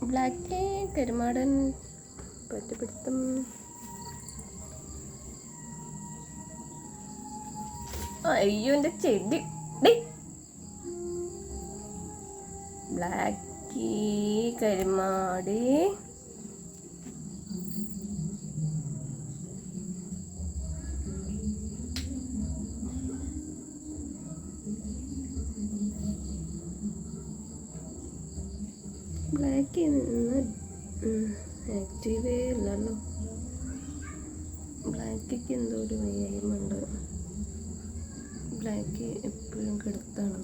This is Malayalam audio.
ബ്ലാക്ക് കരുമാടൻ പറ്റുപിടുത്തം. അയ്യോ എൻ്റെ ചെടി. ബ്ലാക്കി കരുമാടി. ബ്ലാക്ക് ഇന്ന് ആക്റ്റീവേ ഇല്ലല്ലോ. ബ്ലാക്കിക്ക് എന്തോ ഒരു വയ്യായ്മ ഉണ്ട്. ബ്ലാക്ക് എപ്പോഴും കിടത്താണ്.